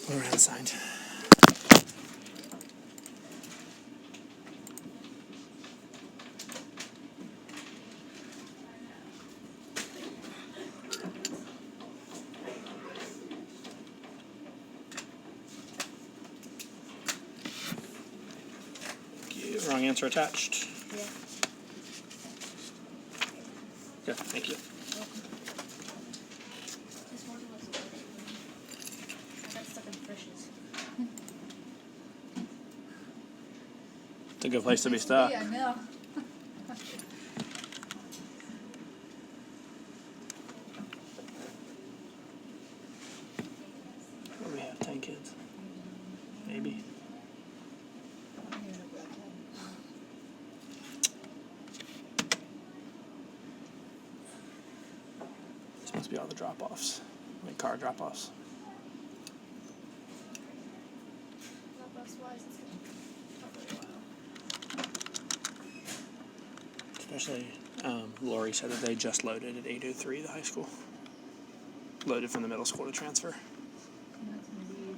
What around signed? Wrong answer attached. Yeah. Good, thank you. This morning was I got stuck in frishes. It's a good place to be stuck. Yeah, I know. What do we have? 10 kids? Maybe. This must be all the drop-offs, like car drop-offs. Especially, Lori said that they just loaded at 8:03, the high school. Loaded from the middle school to transfer. That's indeed.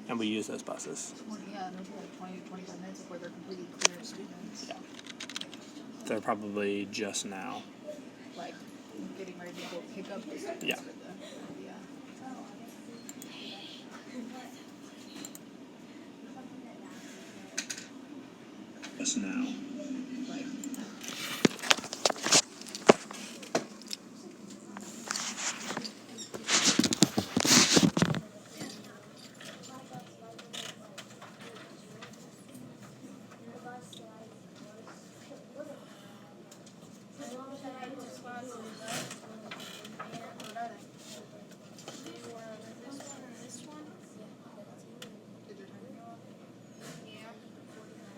And we use those buses. 20, yeah, and there's like 20 to 25 minutes before they're completely clear of students. Yeah. They're probably just now. Like, getting ready to go pick up the students Yeah. for the, yeah. Just now. Like, did your time go up? Yeah.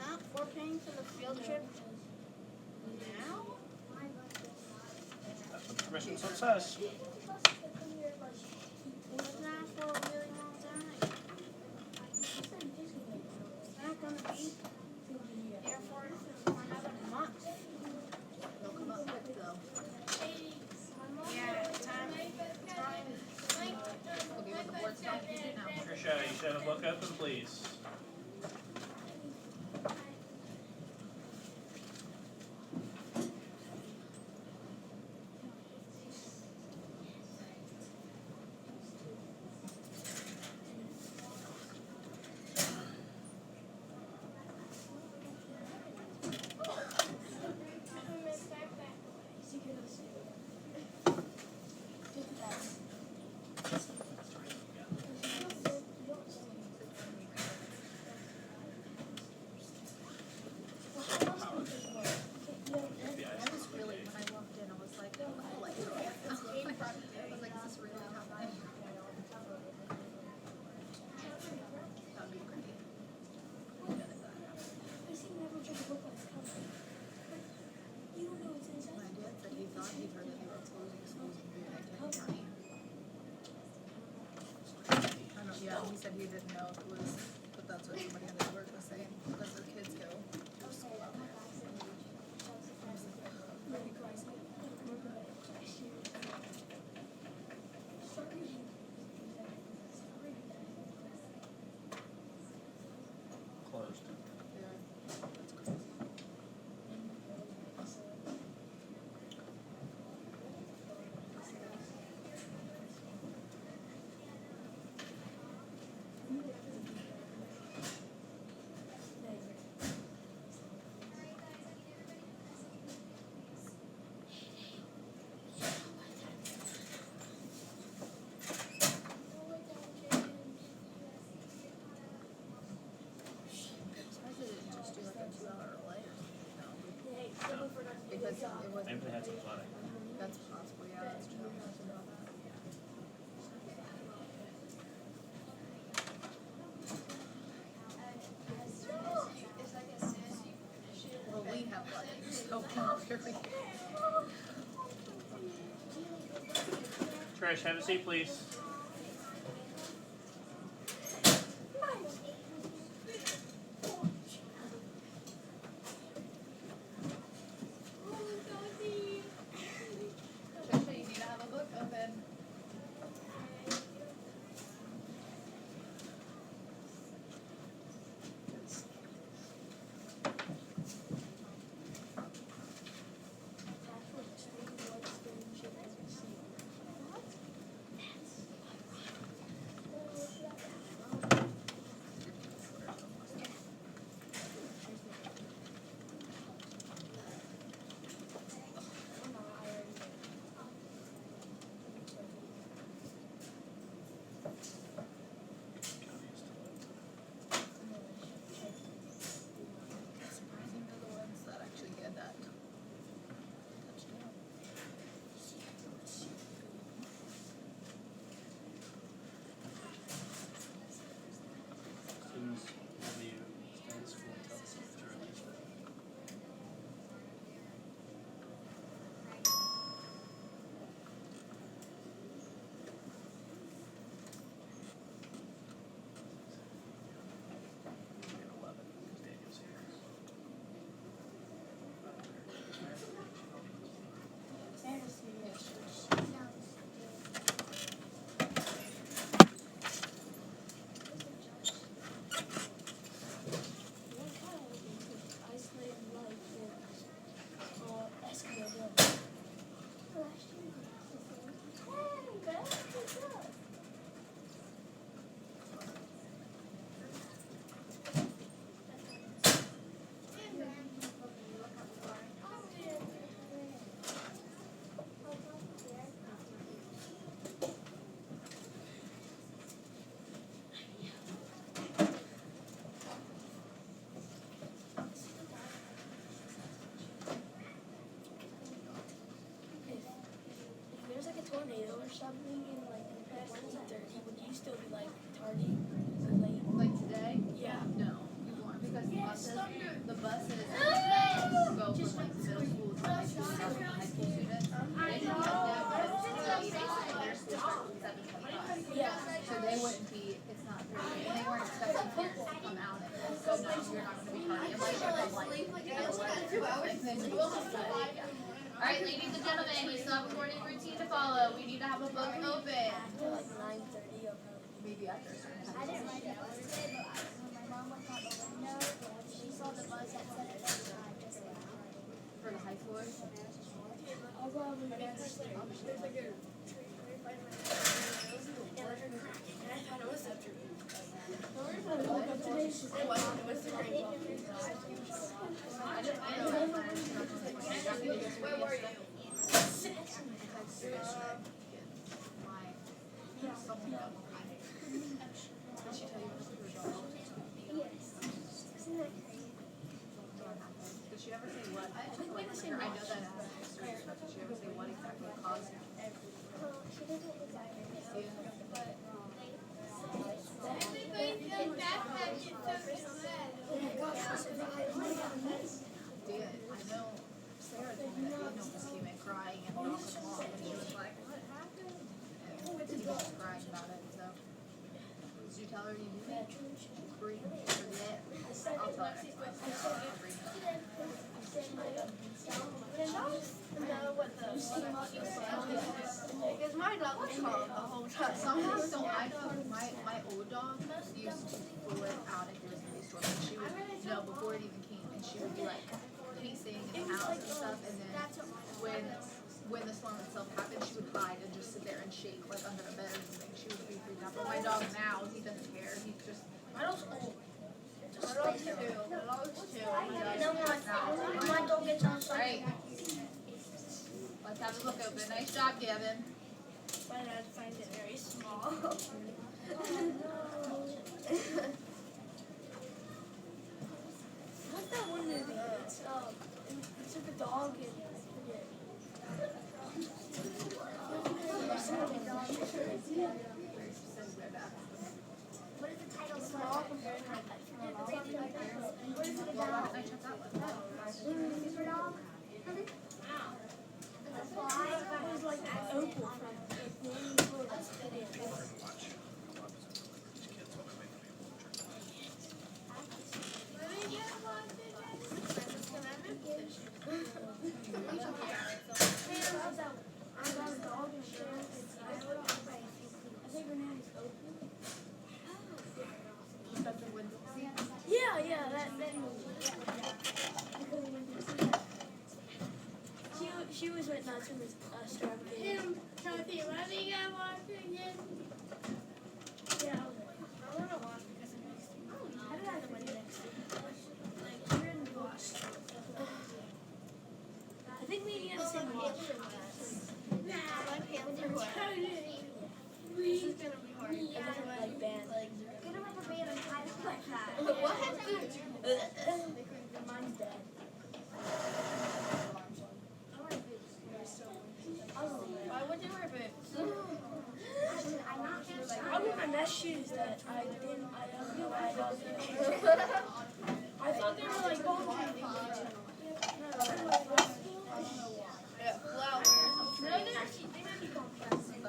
Huh? We're paying for the field trip now? That's what the permission slip says. We've been that for a really long time. It's not gonna be here for another month. They'll come up quick though. Yeah, time. Okay, with the board stuff, you do now. Trisha, you should have a book open, please. I was really, when I walked in, I was like, oh, I like it. I was like, is this really happening? That'd be great. My dad said he thought he heard that they were closing schools in Kentucky County. I don't, yeah, he said he didn't know if it was, but that's what somebody at his work was saying, because their kids go to school. Closed. Yeah, that's crazy. Surprised they didn't just do like a 2-hour delay or something, no. Because it was, Maybe they had some flooding. that's possible, yeah, that's true. Well, we have like, so very. Trish, have a seat, please. Trisha, you need to have a book open. tornado or something in like Wednesday, would you still be like tardy or late? Like today? Yeah. No, you won't because the buses go from like middle school to high school and high school students. They can get them but they're still starting 7:25. Yeah. So they wouldn't be. It's not 30. And they weren't expecting parents to come out. So no, you're not going to be tardy. It might take Alright, ladies and gentlemen, you still have a morning routine to follow. We need to have a book open. After like 9:30 or Maybe after a certain time. I didn't write it yesterday, but when my mom looked out the window, she saw the bus that said it, so I just left. For the high schoolers. I'll probably get there's like a tree right by my house. And like a crack. And I thought it was a tree. I woke up today, she said, it was the green ball. Where were you? Did she tell you what her dog? Yes. Isn't that crazy? Did she ever say what? I know that did she ever say what exactly caused it? Well, she didn't exactly know, but Did. I know Sarah told me that Daniel just came in crying and off and on and she was like, what happened? And he was crying about it, so. Did you tell her you knew that? Bring forget. I'll tell her next time. I'll bring her. Because my dog was calm the whole time. Somehow, so I know my old dog used to pull it out if there was a storm. And she would, before it even came, and she would be like pacing in the house and stuff. And then when the storm itself happened, she would hide and just sit there and shake like under the bed or something. She would be freaked out. But my dog now, he doesn't care. He just My dog's old. My dog's two. My dog gets outside. Alright. Let's have a book open. Nice job, Gavin. My dad finds it very small. What's that one movie? It's like a dog and I forget. what is the title? Small compared to like What is it Why about? didn't I check that one? Super dog? It was like Opal from I think her name is Opal. Yeah, that movie. She was with us in this Strawberry. Timothy, let me get one again. Yeah, I want to watch because it makes me. How did I have to win next Like, you're in the box. I think we need to sing watch. Nah, my Panther one. This is gonna be hard. Like band. Get a rubber band and tie it like that. What? Mine's dead. Why would you wear boots? I wear my mesh shoes that I didn't. I don't know why I don't do. I thought they were like Yeah, flowers. No, they're actually they might be called plastic.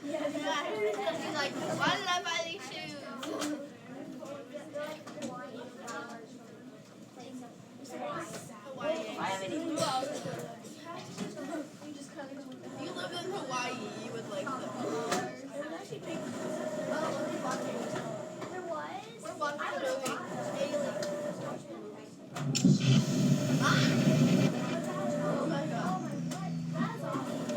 Yeah, He's like, why did I buy these shoes? I haven't even. If you live in Hawaii, you would like them. It was actually pink. There was? We're watching a movie. Oh my god. That's awesome.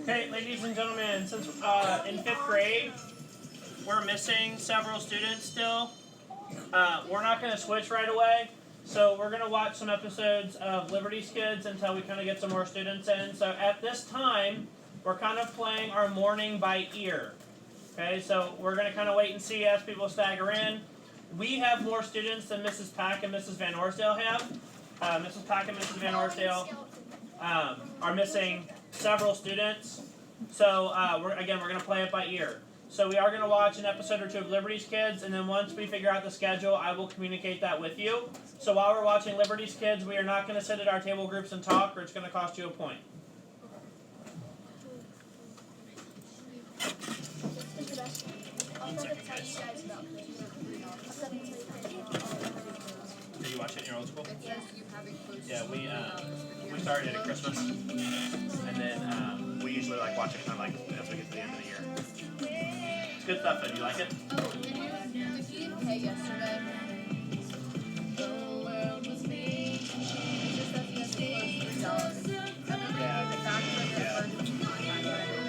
Okay, ladies and gentlemen, since in 5th grade, we're missing several students still. We're not going to switch right away. So we're going to watch some episodes of Liberty's Kids until we kind of get some more students in. So at this time, we're kind of playing our morning by ear. Okay, so we're going to kind of wait and see as people stagger in. We have more students than Mrs. Pack and Mrs. Van Orsdale have. Mrs. Pack and Mrs. Van Orsdale are missing several students. So we're going to play it by ear. So we are going to watch an episode or two of Liberty's Kids, and then once we figure out the schedule, I will communicate that with you. So while we're watching Liberty's Kids, we are not going to sit at our table groups and talk, or it's going to cost you a point. Did you watch it in your old school? Yeah, we started it at Christmas, and then we usually watch it kind of as we get to the end of the year. It's good stuff, though. Do you like it? Oh, did you didn't pay yesterday? The world was me. It just says you have to close $3. Yeah. The back of your first contract, right?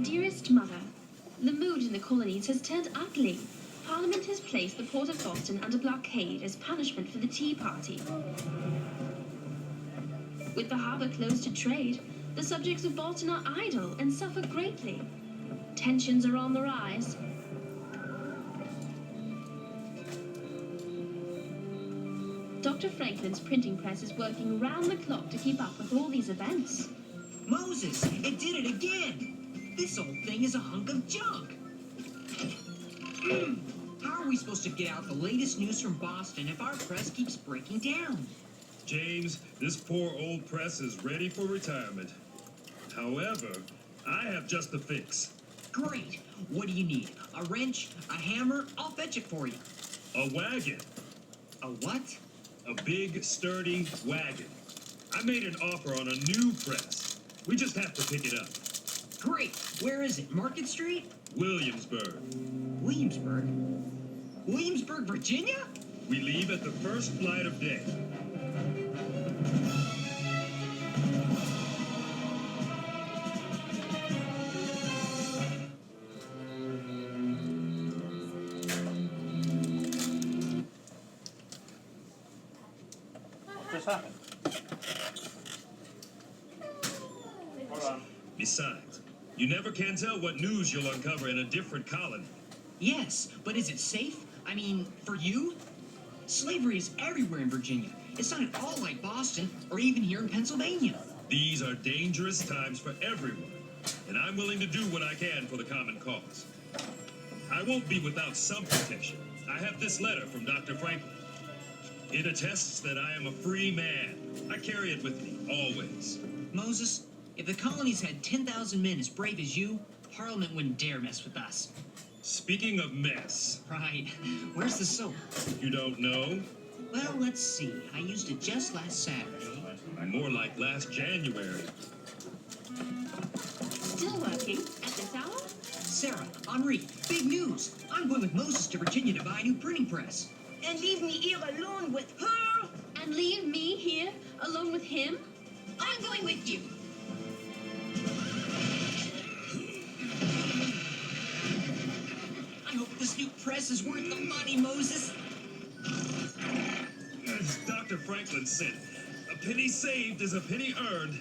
Dearest Mother, the mood in the colonies has turned ugly. Parliament has placed the port of Boston under blockade as punishment for the Tea Party. With the harbour closed to trade, the subjects of Boston are idle and suffer greatly. Tensions are on the rise. Dr. Franklin's printing press is working round the clock to keep up with all these events. Moses, it did it again! This old thing is a hunk of junk! How are we supposed to get out the latest news from Boston if our press keeps breaking down? James, this poor old press is ready for retirement. However, I have just the fix. Great! What do you need? A wrench? A hammer? I'll fetch it for you. A wagon. A what? A big, sturdy wagon. I made an offer on a new press. We just have to pick it up. Great! Where is it? Market Street? Williamsburg. Williamsburg? Williamsburg, Virginia? We leave at the first flight of day. What just happened? Hold on. Besides, you never can tell what news you'll uncover in a different colony. Yes, but is it safe? I mean, for you? Slavery is everywhere in Virginia. It's not at all like Boston or even here in Pennsylvania. These are dangerous times for everyone, and I'm willing to do what I can for the common cause. I won't be without some protection. I have this letter from Dr. Franklin. It attests that I am a free man. I carry it with me, always. Moses, if the colonies had 10,000 men as brave as you, Parliament wouldn't dare mess with us. Speaking of mess, Right. Where's the soap? you don't know? Well, let's see. I used it just last Saturday. More like last January. Still working at this hour? Sarah, Henri, big news. I'm going with Moses to Virginia to buy a new printing press. And leave me here alone with her? And leave me here alone with him? I'm going with you. I hope this new press is worth the money, Moses. As Dr. Franklin said, a penny saved is a penny earned.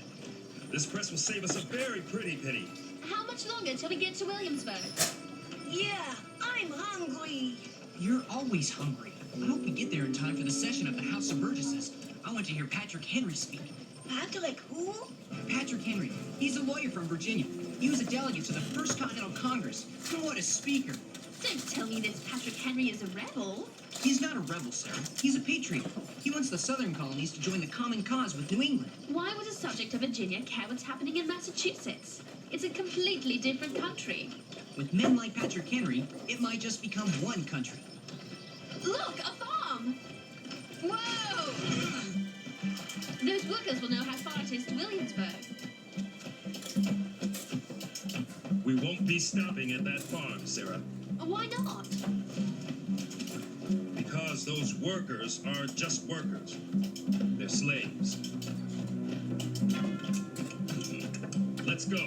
This press will save us a very pretty penny. How much longer till we get to Williamsburg? Yeah, I'm hungry. You're always hungry. I hope we get there in time for the session of the House of Burgesses. I want to hear Patrick Henry speak. Patrick who? Patrick Henry. He's a lawyer from Virginia. He was a delegate to the First Continental Congress. And what a speaker. Don't tell me this Patrick Henry is a rebel. He's not a rebel, Sarah. He's a patriot. He wants the southern colonies to join the common cause with New England. Why would a subject of Virginia care what's happening in Massachusetts? It's a completely different country. With men like Patrick Henry, it might just become one country. Look, a farm! Whoa! Those workers will know how far it is to Williamsburg. We won't be stopping at that farm, Sarah. Why not? Because those workers aren't just workers. They're slaves. Let's go.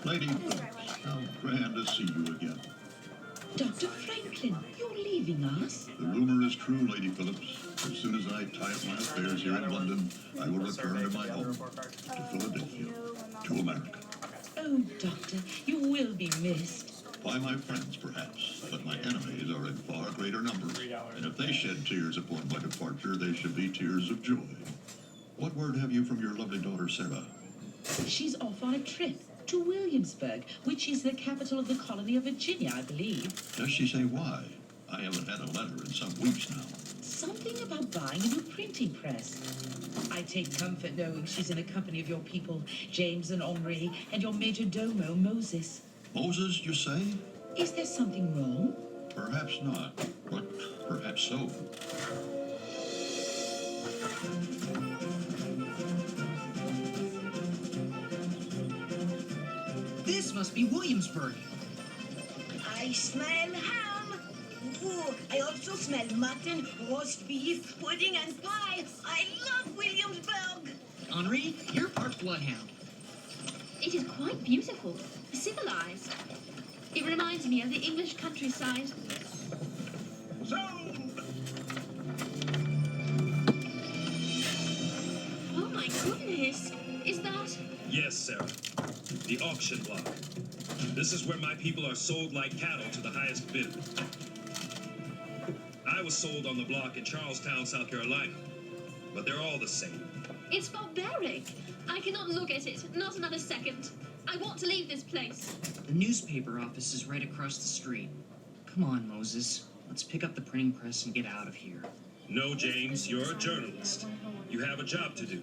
Lady, how grand to see you again. Dr. Franklin, you're leaving us? The rumor is true, Lady Phillips. As soon as I tie up my affairs here in London, I will return to my home, to Philadelphia, to America. Oh, Doctor, you will be missed. By my friends, perhaps, but my enemies are in far greater number. And if they shed tears upon my departure, they should be tears of joy. What word have you from your lovely daughter, Sarah? She's off on a trip to Williamsburg, which is the capital of the colony of Virginia, I believe. Does she say why? I haven't had a letter in some weeks now. Something about buying a new printing press. I take comfort knowing she's in the company of your people, James and Henri, and your major domo, Moses. Moses, you say? Is there something wrong? Perhaps not, but perhaps so. This must be Williamsburg. I smell ham. Ooh, I also smell mutton, roast beef, pudding, and pie. I love Williamsburg. Henri, you're part bloodhound. It is quite beautiful, civilized. It reminds me of the English countryside. Oh my goodness! Is that... Yes, Sarah. The auction block. This is where my people are sold like cattle to the highest bidder. I was sold on the block in Charlestown, South Carolina. But they're all the same. It's barbaric. I cannot look at it, not another second. I want to leave this place. The newspaper office is right across the street. Come on, Moses. Let's pick up the printing press and get out of here. No, James, you're a journalist. You have a job to do.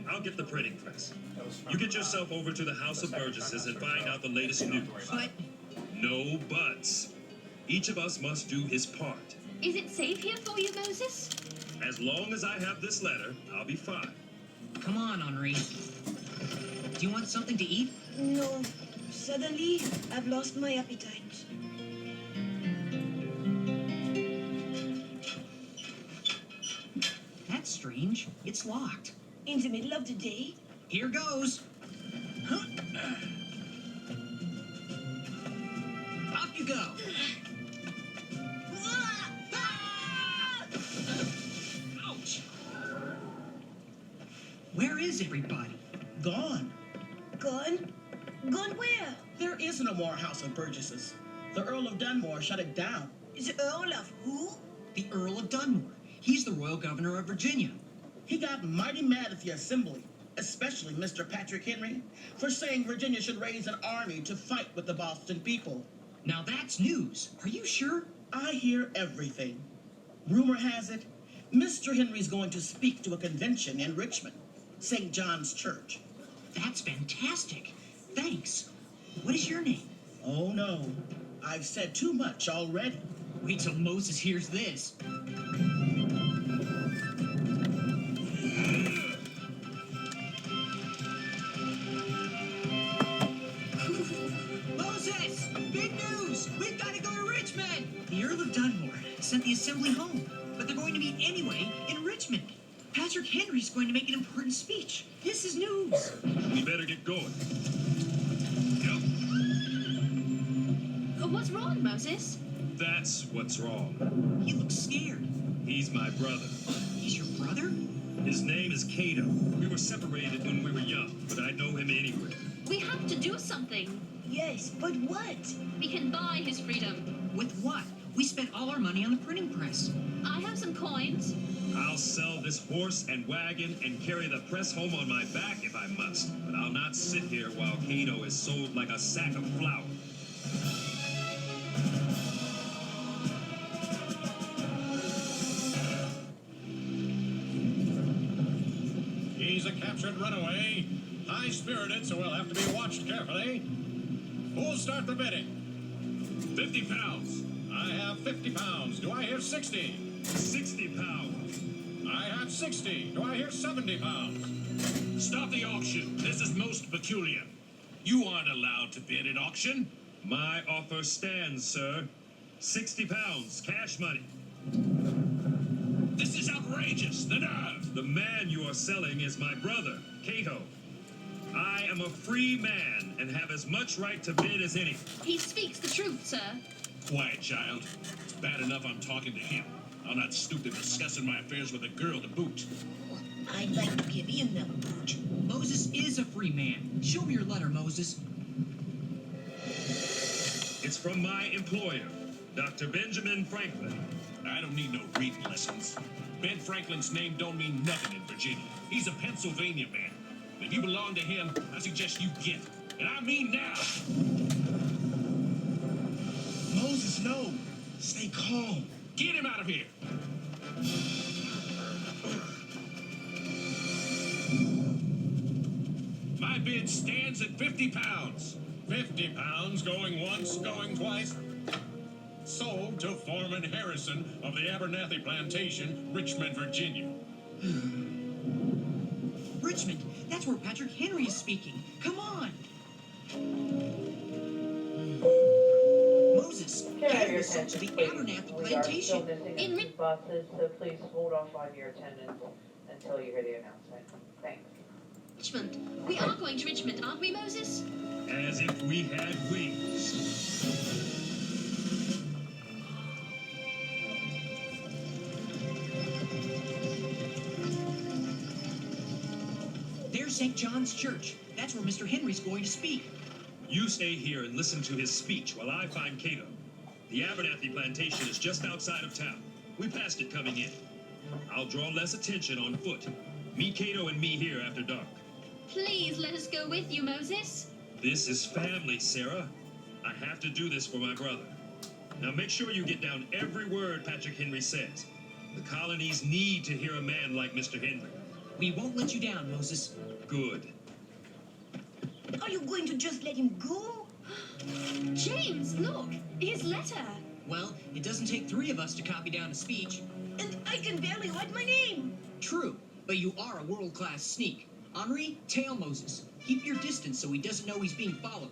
I'll get the printing press. You get yourself over to the House of Burgesses and find out the latest news. But No buts. Each of us must do his part. Is it safe here for you, Moses? As long as I have this letter, I'll be fine. come on, Henri. Do you want something to eat? No. Suddenly, I've lost my appetite. That's strange. It's locked. In the middle of the day? Here goes. Up you go. Ouch. Where is everybody? Gone. Gone? Gone where? There is no more House of Burgesses. The Earl of Dunmore shut it down. The Earl of who? The Earl of Dunmore. He's the royal governor of Virginia. He got mighty mad at the Assembly, especially Mr. Patrick Henry, for saying Virginia should raise an army to fight with the Boston people. Now that's news. Are you sure? I hear everything. Rumor has it, Mr. Henry's going to speak to a convention in Richmond, St. John's Church. That's fantastic. Thanks. What is your name? Oh no, I've said too much already. Wait till Moses hears this. Moses! Big news! We've got to go to Richmond! The Earl of Dunmore sent the assembly home, but they're going to meet anyway in Richmond. Patrick Henry's going to make an important speech. This is news. We better get going. What's wrong, Moses? That's what's wrong. He looks scared. He's my brother. He's your brother? His name is Cato. We were separated when we were young, but I'd know him anywhere. We have to do something. Yes, but what? We can buy his freedom. With what? We spent all our money on the printing press. I have some coins. I'll sell this horse and wagon and carry the press home on my back if I must, but I'll not sit here while Cato is sold like a sack of flour. He's a captured runaway. High-spirited, so we'll have to be watched carefully. Who'll start the bidding? 50 pounds. I have 50 pounds. Do I hear 60? 60 pounds. I have 60. Do I hear 70 pounds? Stop the auction. This is most peculiar. You aren't allowed to bid at auction. My offer stands, sir. 60 pounds, cash money. This is outrageous. The nerve. The man you are selling is my brother, Cato. I am a free man and have as much right to bid as any. He speaks the truth, sir. Quiet, child. It's bad enough I'm talking to him. I'll not stoop to discussing my affairs with a girl to boot. I'd like to give him the boot. Moses is a free man. Show me your letter, Moses. It's from my employer, Dr. Benjamin Franklin. I don't need no reading lessons. Ben Franklin's name don't mean nothing in Virginia. He's a Pennsylvania man. If you belong to him, I suggest you get it. And I mean now. Moses, no. Stay calm. Get him out of here. My bid stands at 50 pounds. 50 pounds, going once, going twice. Sold to Foreman Harrison of the Abernathy Plantation, Richmond, Virginia. Richmond, that's where Patrick Henry is speaking. Come on. Moses, Henry was sold to the Abernathy Plantation. In buses, so please hold off on your attendance until you hear the announcement. Thanks. Richmond. We are going to Richmond, aren't we, Moses? As if we had wings. There's St. John's Church. That's where Mr. Henry's going to speak. You stay here and listen to his speech while I find Cato. The Abernathy Plantation is just outside of town. We passed it coming in. I'll draw less attention on foot. Meet Cato and me here after dark. Please let us go with you, Moses. This is family, Sarah. I have to do this for my brother. Now make sure you get down every word Patrick Henry says. The colonies need to hear a man like Mr. Henry. We won't let you down, Moses. Good. Are you going to just let him go? James, look! His letter! Well, it doesn't take 3 of us to copy down a speech. And I can barely write my name. True, but you are a world-class sneak. Henri, tail Moses. Keep your distance so he doesn't know he's being followed.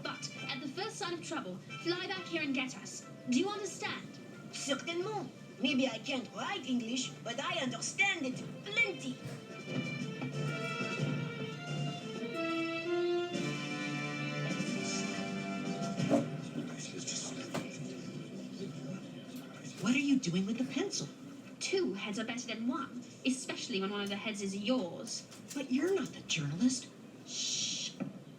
But at the first sign of trouble, fly back here and get us. Do you understand? Certainement. Maybe I can't write English, but I understand it plenty. What are you doing with the pencil? 2 heads are better than 1, especially when one of the heads is yours. But you're not the journalist. Shh!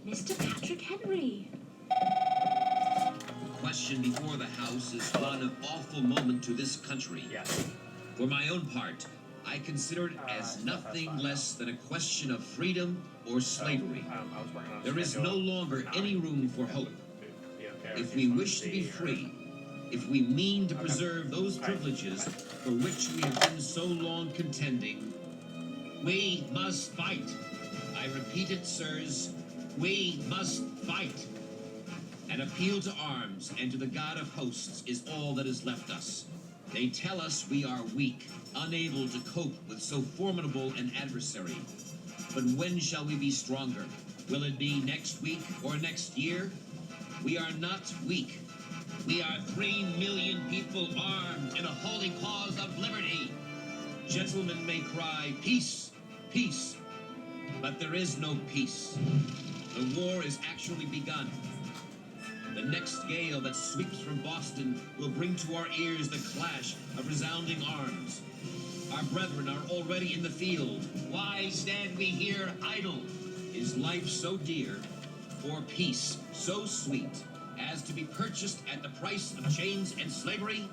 Mr. Patrick Henry. The question before the House is one of awful moment to this country. Yes. For my own part, I consider it as nothing less than a question of freedom or slavery. There is no longer any room for hope. If we wish to be free, if we mean to preserve those privileges for which we have been so long contending, we must fight. I repeat it, sirs, we must fight. An appeal to arms and to the God of hosts is all that is left us. They tell us we are weak, unable to cope with so formidable an adversary. But when shall we be stronger? Will it be next week or next year? We are not weak. We are 3 million people armed in a holy cause of liberty. Gentlemen may cry, peace, peace, but there is no peace. The war is actually begun. The next gale that sweeps from Boston will bring to our ears the clash of resounding arms. Our brethren are already in the field. Why stand we here idle? Is life so dear, or peace so sweet, as to be purchased at the price of chains and slavery?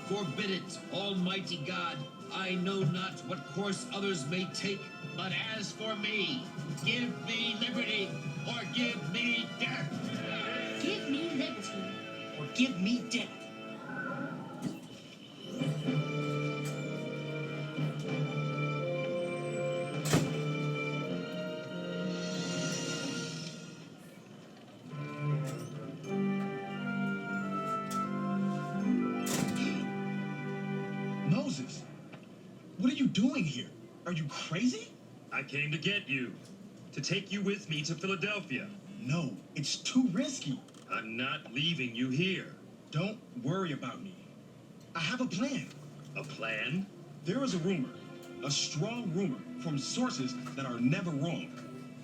Forbid it, Almighty God. I know not what course others may take, but as for me, give me liberty or give me death. Give me liberty. Or give me death. Moses, what are you doing here? Are you crazy? I came to get you. To take you with me to Philadelphia. No, it's too risky. I'm not leaving you here. Don't worry about me. I have a plan. A plan? There is a rumor, a strong rumor from sources that are never wrong.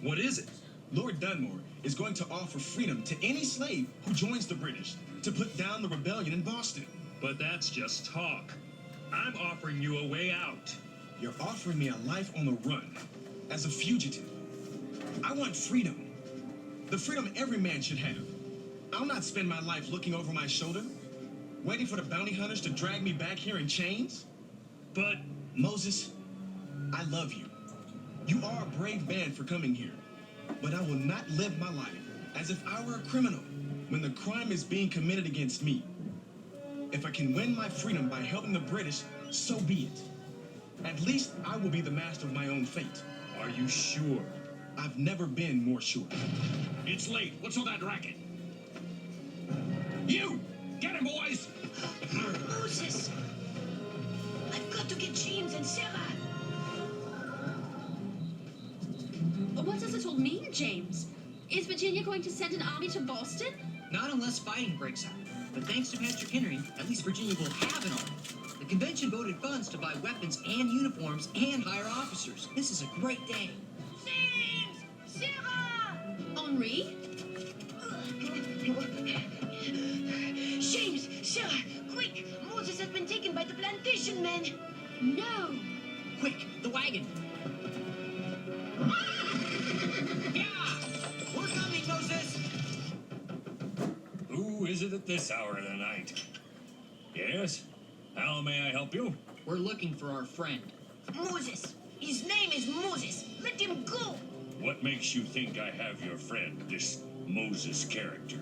What is it? Lord Dunmore is going to offer freedom to any slave who joins the British to put down the rebellion in Boston. But that's just talk. I'm offering you a way out. You're offering me a life on the run, as a fugitive. I want freedom. The freedom every man should have. I'll not spend my life looking over my shoulder, waiting for the bounty hunters to drag me back here in chains. But, Moses, I love you. You are a brave man for coming here. But I will not live my life as if I were a criminal when the crime is being committed against me. If I can win my freedom by helping the British, so be it. At least I will be the master of my own fate. Are you sure? I've never been more sure. It's late. What's all that racket? You! Get him, boys! Moses! I've got to get James and Sarah. What does it all mean, James? Is Virginia going to send an army to Boston? Not unless fighting breaks out. But thanks to Patrick Henry, at least Virginia will have an army. The convention voted funds to buy weapons and uniforms and hire officers. This is a great day. James! Sarah! Henri? James! Sarah! Quick! Moses has been taken by the plantation men. No! Quick, the wagon. Yeah! We're coming, Moses! Who is it at this hour of the night? Yes? How may I help you? We're looking for our friend. Moses! His name is Moses! Let him go! What makes you think I have your friend, this Moses character?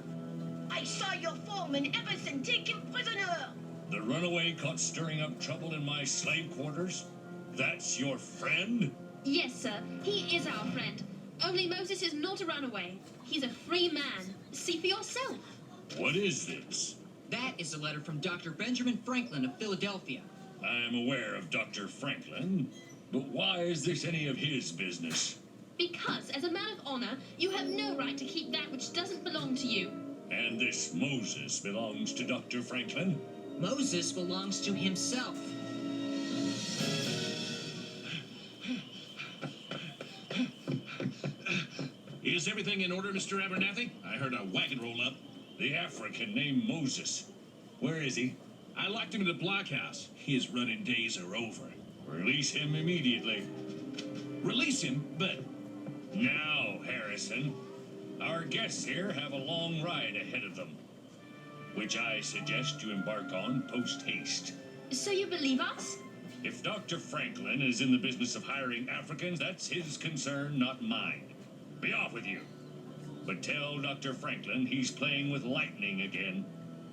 I saw your foreman Everson taken prisoner! The runaway caught stirring up trouble in my slave quarters? That's your friend? Yes, sir. He is our friend. Only Moses is not a runaway. He's a free man. See for yourself. What is this? That is a letter from Dr. Benjamin Franklin of Philadelphia. I am aware of Dr. Franklin, but why is this any of his business? Because, as a man of honor, you have no right to keep that which doesn't belong to you. And this Moses belongs to Dr. Franklin? Moses belongs to himself. Is everything in order, Mr. Abernathy? I heard a wagon roll up. The African named Moses. Where is he? I locked him in the blockhouse. His running days are over. Release him immediately. Release him? But now, Harrison, our guests here have a long ride ahead of them, which I suggest you embark on post-haste. So you believe us? If Dr. Franklin is in the business of hiring Africans, that's his concern, not mine. Be off with you. But tell Dr. Franklin he's playing with lightning again.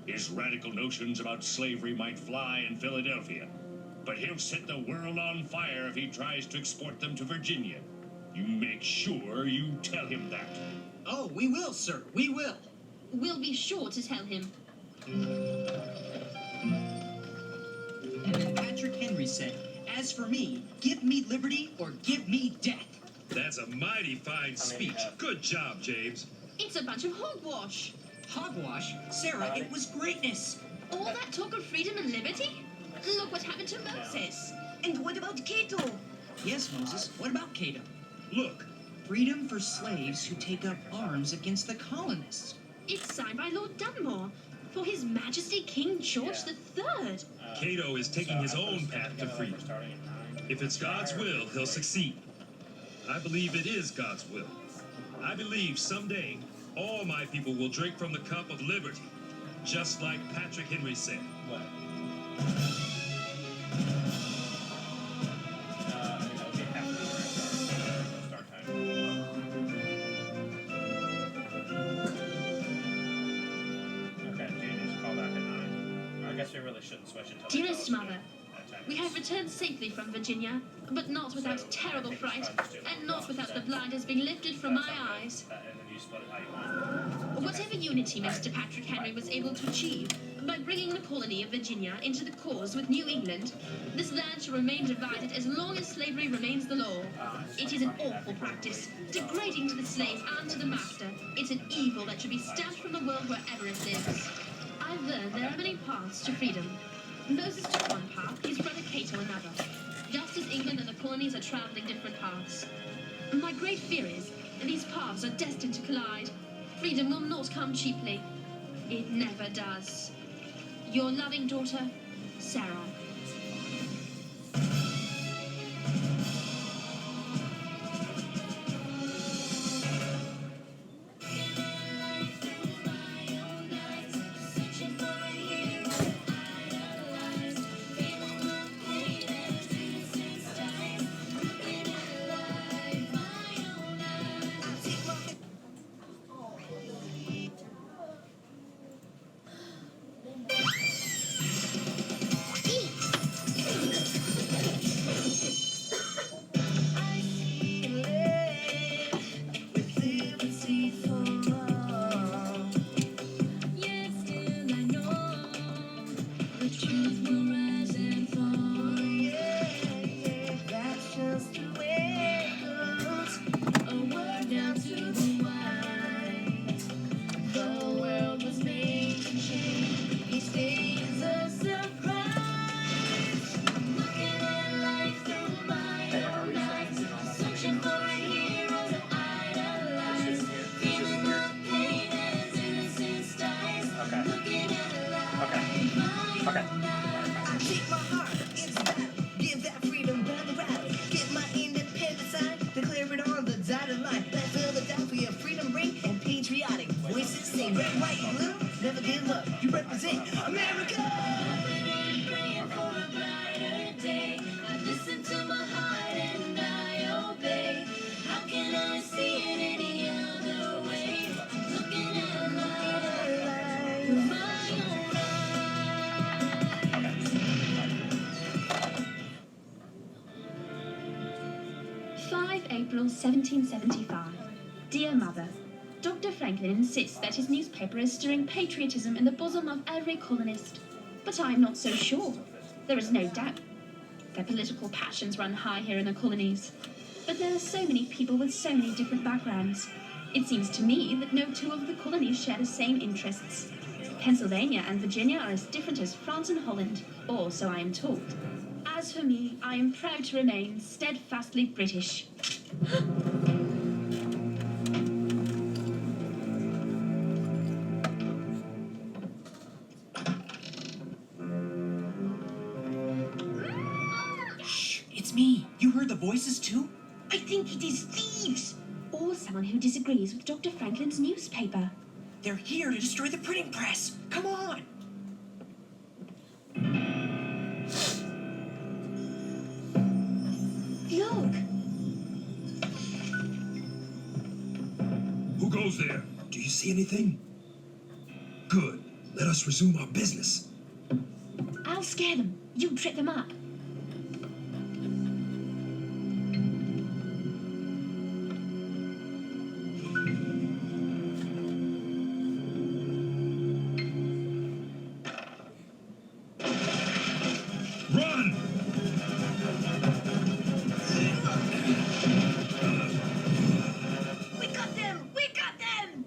His radical notions about slavery might fly in Philadelphia, but he'll set the world on fire if he tries to export them to Virginia. You make sure you tell him that. Oh, we will, sir. We will. We'll be sure to tell him. Patrick Henry said, "As for me, give me liberty or give me death." That's a mighty fine speech. Good job, James. It's a bunch of hogwash. Hogwash? Sarah, it was greatness. All that talk of freedom and liberty? Look what happened to Moses. And what about Cato? Yes, Moses. What about Cato? Look. Freedom for slaves who take up arms against the colonists. It's signed by Lord Dunmore for His Majesty King George III. Cato is taking his own path to freedom. If it's God's will, he'll succeed. I believe it is God's will. I believe someday all my people will drink from the cup of liberty, just like Patrick Henry said. What? We really shouldn't switch until Dearest Mother, we have returned safely from Virginia, but not without terrible fright, and not without the blinders being lifted from my eyes. Whatever unity Mr. Patrick Henry was able to achieve by bringing the colony of Virginia into the cause with New England, this land shall remain divided as long as slavery remains the law. It is an awful practice, degrading to the slave and to the master. It's an evil that should be stamped from the world wherever it lives. I've learned there are many paths to freedom. Moses took one path, his brother Cato another. Just as England and the colonies are traveling different paths. My great fear is that these paths are destined to collide. Freedom will not come cheaply. It never does. Your loving daughter, Sarah. April 1775. Dear Mother, Dr. Franklin insists that his newspaper is stirring patriotism in the bosom of every colonist. But I am not so sure. There is no doubt that political passions run high here in the colonies. But there are so many people with so many different backgrounds. It seems to me that no two of the colonies share the same interests. Pennsylvania and Virginia are as different as France and Holland, or so I am told. As for me, I am proud to remain steadfastly British. Shh, it's me. You heard the voices too? I think it is thieves! Or someone who disagrees with Dr. Franklin's newspaper. They're here to destroy the printing press. Come on! Look! Who goes there? Do you see anything? Good. Let us resume our business. I'll scare them. You trip them up. Run! We got them! We got them!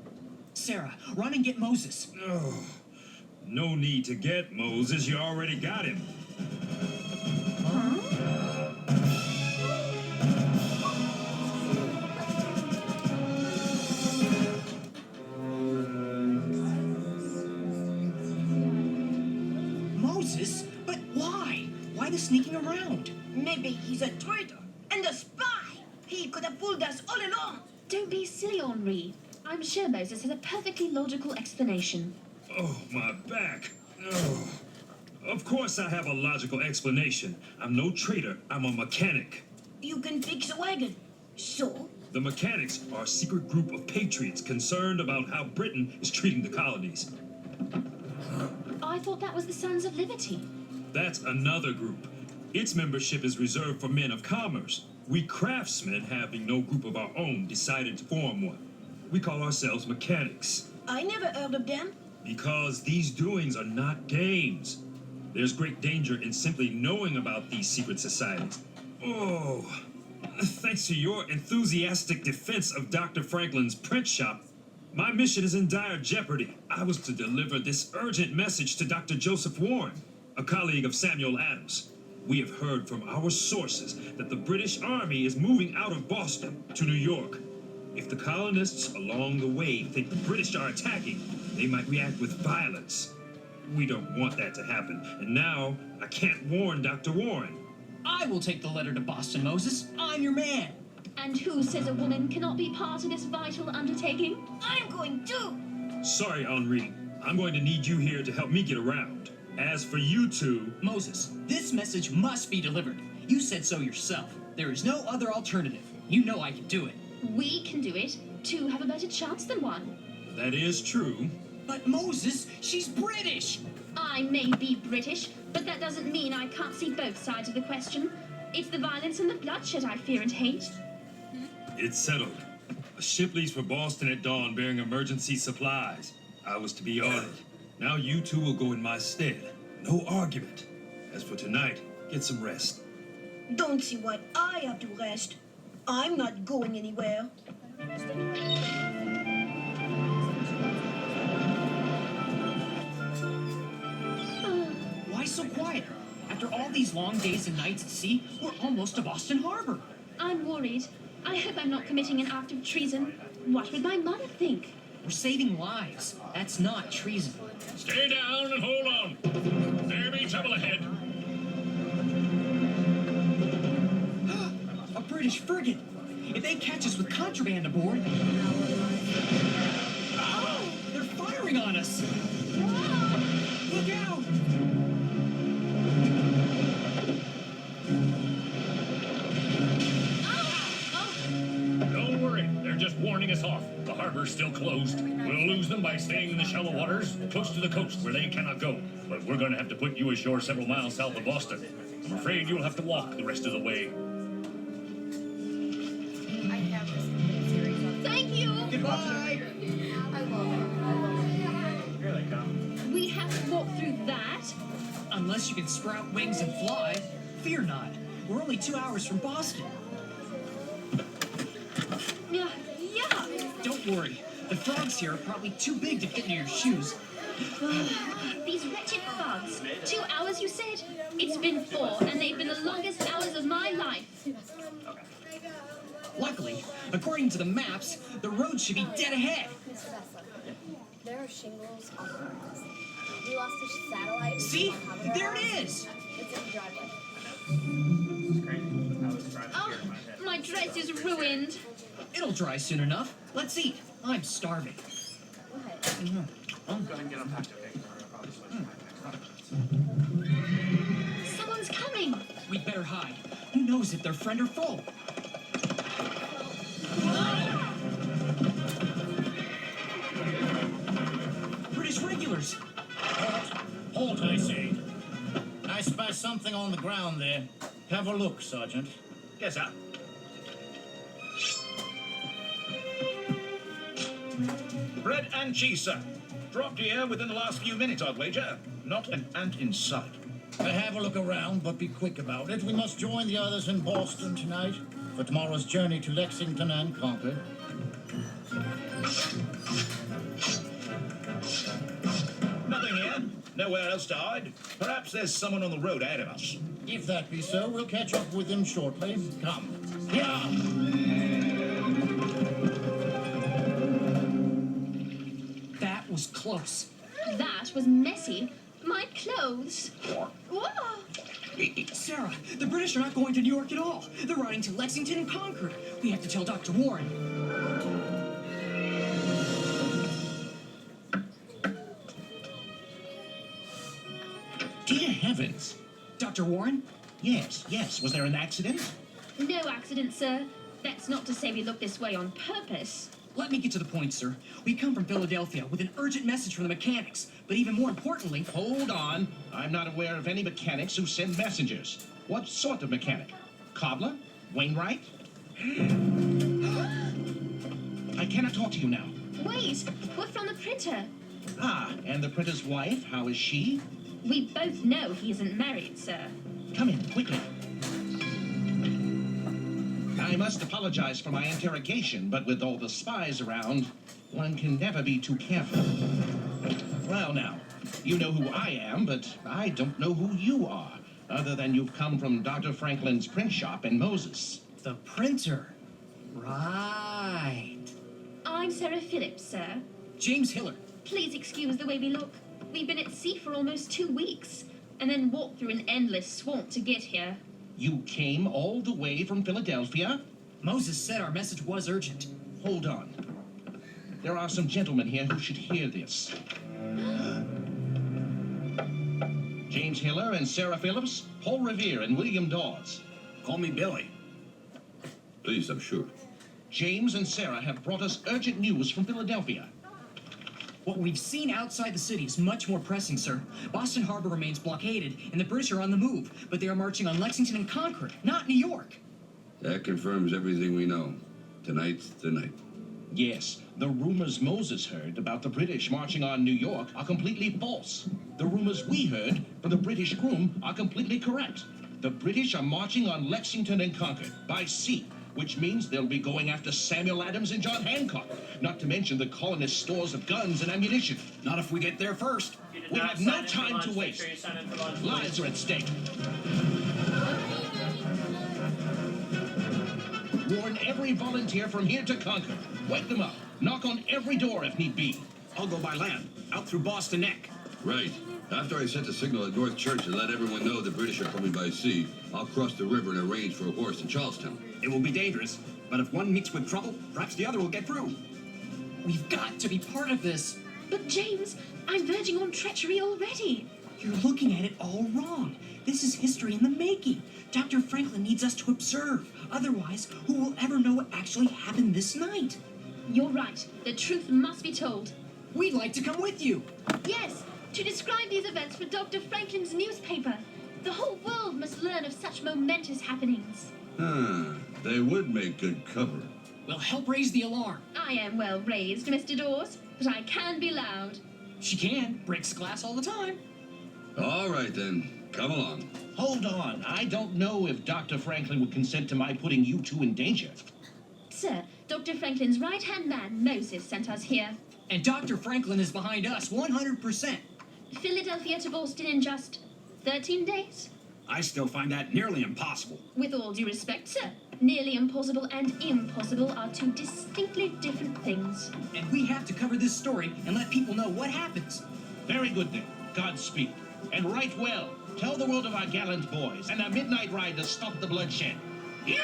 Sarah, run and get Moses. Oh, no need to get Moses. You already got him. sneaking around. Maybe he's a traitor and a spy. He could have fooled us all along. Don't be silly, Henri. I'm sure Moses has a perfectly logical explanation. Oh, my back. Oh. Of course I have a logical explanation. I'm no traitor. I'm a mechanic. You can fix a wagon. So? The mechanics are a secret group of patriots concerned about how Britain is treating the colonies. I thought that was the Sons of Liberty. That's another group. Its membership is reserved for men of commerce. We craftsmen, having no group of our own, decided to form one. We call ourselves mechanics. I never heard of them. Because these doings are not games. There's great danger in simply knowing about these secret societies. Oh, thanks to your enthusiastic defense of Dr. Franklin's print shop, my mission is in dire jeopardy. I was to deliver this urgent message to Dr. Joseph Warren, a colleague of Samuel Adams. We have heard from our sources that the British Army is moving out of Boston to New York. If the colonists along the way think the British are attacking, they might react with violence. We don't want that to happen, and now I can't warn Dr. Warren. I will take the letter to Boston, Moses. I'm your man. And who says a woman cannot be part of this vital undertaking? I'm going too. Sorry, Henri. I'm going to need you here to help me get around. As for you two... Moses, this message must be delivered. You said so yourself. There is no other alternative. You know I can do it. We can do it. Two have a better chance than one. That is true. But Moses, she's British. I may be British, but that doesn't mean I can't see both sides of the question. It's the violence and the bloodshed I fear and hate. It's settled. A ship leaves for Boston at dawn bearing emergency supplies. I was to be on it. Now you two will go in my stead. No argument. As for tonight, get some rest. Don't see why I have to rest. I'm not going anywhere. Why so quiet? After all these long days and nights at sea, we're almost to Boston Harbor. I'm worried. I hope I'm not committing an act of treason. What would my mother think? We're saving lives. That's not treason. Stay down and hold on. There be trouble ahead. A British frigate. If they catch us with contraband aboard... Oh, they're firing on us. Look out! Don't worry, they're just warning us off. The harbor's still closed. We'll lose them by staying in the shallow waters, close to the coast where they cannot go. But we're going to have to put you ashore several miles south of Boston. I'm afraid you'll have to walk the rest of the way. I have this series on. Thank you! Goodbye! I love it. Here they come. We have to walk through that? Unless you can sprout wings and fly. Fear not. We're only 2 hours from Boston. Yeah. Don't worry. The frogs here are probably too big to fit into your shoes. These wretched frogs. 2 hours, you said? It's been 4, and they've been the longest hours of my life. Luckily, according to the maps, the road should be dead ahead. Mr. Bessler, there are shingles on the horizon. We lost a satellite. See? There it is! It's in the driveway. It's crazy. I was trying to hear it in my head. My dress is ruined. It'll dry soon enough. Let's eat. I'm starving. What? I'm going to get unpacked, okay? I'll probably switch my pack. Someone's coming. We'd better hide. Who knows if they're friend or foe? British regulars. Halt, I say. I spy something on the ground there. Have a look, Sergeant. Yes, sir. Bread and cheese, sir. Dropped here within the last few minutes, I'd wager. Not an ant in sight. Have a look around, but be quick about it. We must join the others in Boston tonight for tomorrow's journey to Lexington and Concord. Nothing here. Nowhere else to hide. Perhaps there's someone on the road ahead of us. If that be so, we'll catch up with him shortly. Come. Yeah. That was close. That was messy. My clothes. Whoa. Sarah, the British are not going to New York at all. They're riding to Lexington and Concord. We have to tell Dr. Warren. Dear heavens. Dr. Warren? Yes, yes. Was there an accident? No accident, sir. That's not to say we look this way on purpose. Let me get to the point, sir. We come from Philadelphia with an urgent message from the mechanics, but even more importantly... Hold on. I'm not aware of any mechanics who send messengers. What sort of mechanic? Cobbler? Wainwright? I cannot talk to you now. Wait, we're from the printer. Ah, and the printer's wife, how is she? We both know he isn't married, sir. Come in, quickly. I must apologize for my interrogation, but with all the spies around, one can never be too careful. Well, now, you know who I am, but I don't know who you are, other than you've come from Dr. Franklin's print shop in Moses. The printer. Right. I'm Sarah Phillips, sir. James Hiller. Please excuse the way we look. We've been at sea for almost 2 weeks, and then walked through an endless swamp to get here. You came all the way from Philadelphia? Moses said our message was urgent. Hold on. There are some gentlemen here who should hear this. James Hiller and Sarah Phillips, Paul Revere and William Dawes. Call me Billy. Please, I'm sure. James and Sarah have brought us urgent news from Philadelphia. What we've seen outside the city is much more pressing, sir. Boston Harbor remains blockaded, and the British are on the move, but they are marching on Lexington and Concord, not New York. That confirms everything we know. Tonight's the night. Yes, the rumors Moses heard about the British marching on New York are completely false. The rumors we heard from the British groom are completely correct. The British are marching on Lexington and Concord by sea, which means they'll be going after Samuel Adams and John Hancock, not to mention the colonists' stores of guns and ammunition. Not if we get there first. We have no time to waste. Lives are at stake. Warn every volunteer from here to Concord. Wake them up. Knock on every door if need be. I'll go by land, out through Boston Neck. Right. After I set the signal at North Church and let everyone know the British are coming by sea, I'll cross the river and arrange for a horse in Charlestown. It will be dangerous, but if one meets with trouble, perhaps the other will get through. We've got to be part of this. But James, I'm verging on treachery already. You're looking at it all wrong. This is history in the making. Dr. Franklin needs us to observe. Otherwise, who will ever know what actually happened this night? You're right. The truth must be told. We'd like to come with you. Yes, to describe these events for Dr. Franklin's newspaper. The whole world must learn of such momentous happenings. They would make good cover. We'll help raise the alarm. I am well raised, Mr. Dawes, but I can be loud. She can. Breaks glass all the time. All right, then. Come along. Hold on. I don't know if Dr. Franklin would consent to my putting you two in danger. Sir, Dr. Franklin's right-hand man, Moses, sent us here. And Dr. Franklin is behind us, 100%. Philadelphia to Boston in just 13 days? I still find that nearly impossible. With all due respect, sir, nearly impossible and impossible are two distinctly different things. And we have to cover this story and let people know what happens. Very good, then. Godspeed. And right well. Tell the world of our gallant boys and our midnight ride to stop the bloodshed. Yes!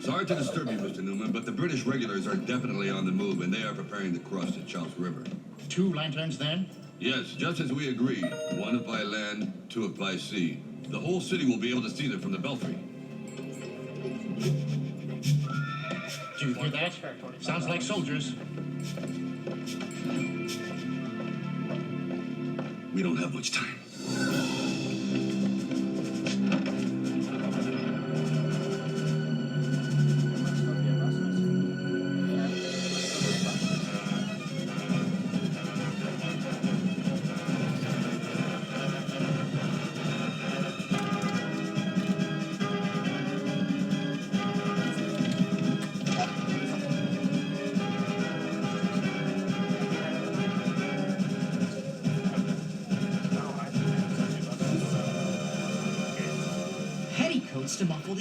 Sorry to disturb you, Mr. Newman, but the British regulars are definitely on the move, and they are preparing to cross the Charles River. 2 lanterns, then? Yes, just as we agreed. One by land, 2 by sea. The whole city will be able to see them from the belfry. Do you hear that? Sounds like soldiers. We don't have much time.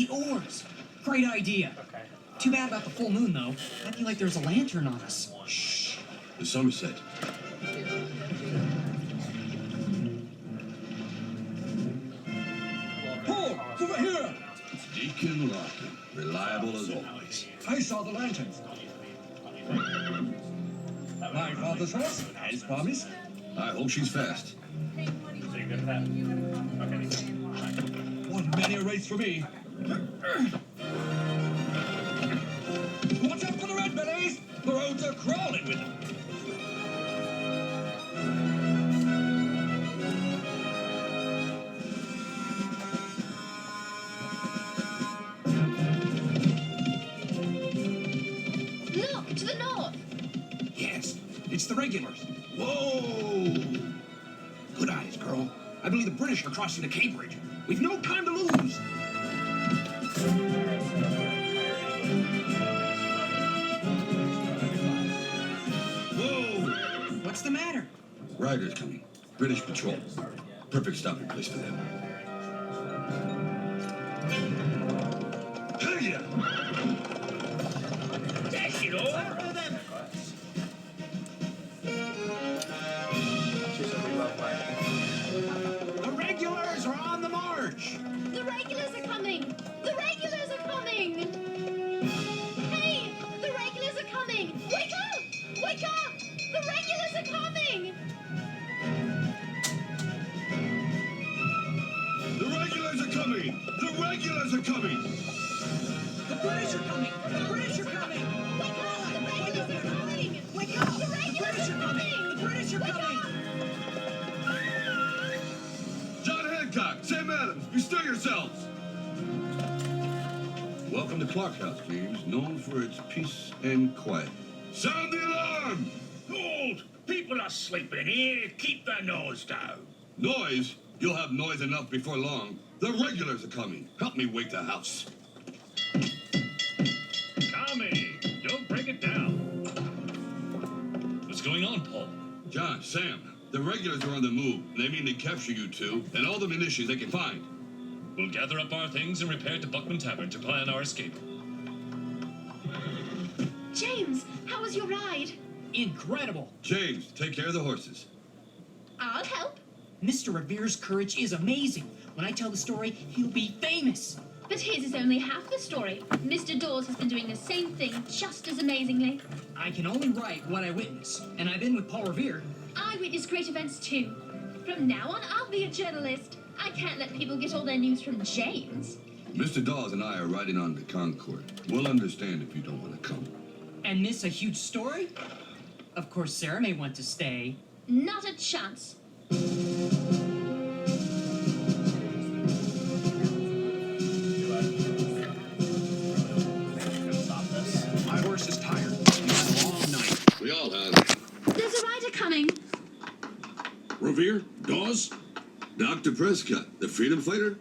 the oars. Great idea. Okay. Too bad about the full moon, though. I feel like there's a lantern on us. Shh. The Somerset. Paul, over here! Deacon Larkin. Reliable as always. I saw the lanterns. My father's horse, as promised. I hope she's fast. So you're good with that? Okay. One many a race for me. Watch out for the red bellies! The roads are crawling with them. Look, to the north. Yes, it's the regulars. Whoa! Good eyes, girl. I believe the British are crossing to Cambridge. We've no time to lose. Whoa! What's the matter? Riders coming. British patrol. Perfect stopping place for them. Hey ya! Dash it all! The regulars are on the march. The regulars are coming! The regulars are coming! Hey! The regulars are coming! Wake up! Wake up! The regulars are coming! The regulars are coming! The regulars are coming! The British are coming! The British are coming! Wake up! The regulars are coming! Wake up! The regulars are coming! The British are coming! John Hancock, Sam Adams, you stir yourselves! Welcome to Clark House, James, known for its peace and quiet. Sound the alarm! Hold! People are sleeping here. Keep their nose down. Noise? You'll have noise enough before long. The regulars are coming. Help me wake the house. Tommy, don't break it down. What's going on, Paul? John, Sam, the regulars are on the move. They mean to capture you two and all the munitions they can find. We'll gather up our things and repair to Buckman Tavern to plan our escape. James, how was your ride? Incredible! James, take care of the horses. I'll help. Mr. Revere's courage is amazing. When I tell the story, he'll be famous. But his is only half the story. Mr. Dawes has been doing the same thing just as amazingly. I can only write what I witness, and I've been with Paul Revere. I witness great events too. From now on, I'll be a journalist. I can't let people get all their news from James. Mr. Dawes and I are riding on to Concord. We'll understand if you don't want to come. And miss a huge story? Of course, Sarah may want to stay. Not a chance. My horse is tired. It's a long night. We all have. There's a rider coming. Revere? Dawes? Dr. Prescott, the freedom fighter?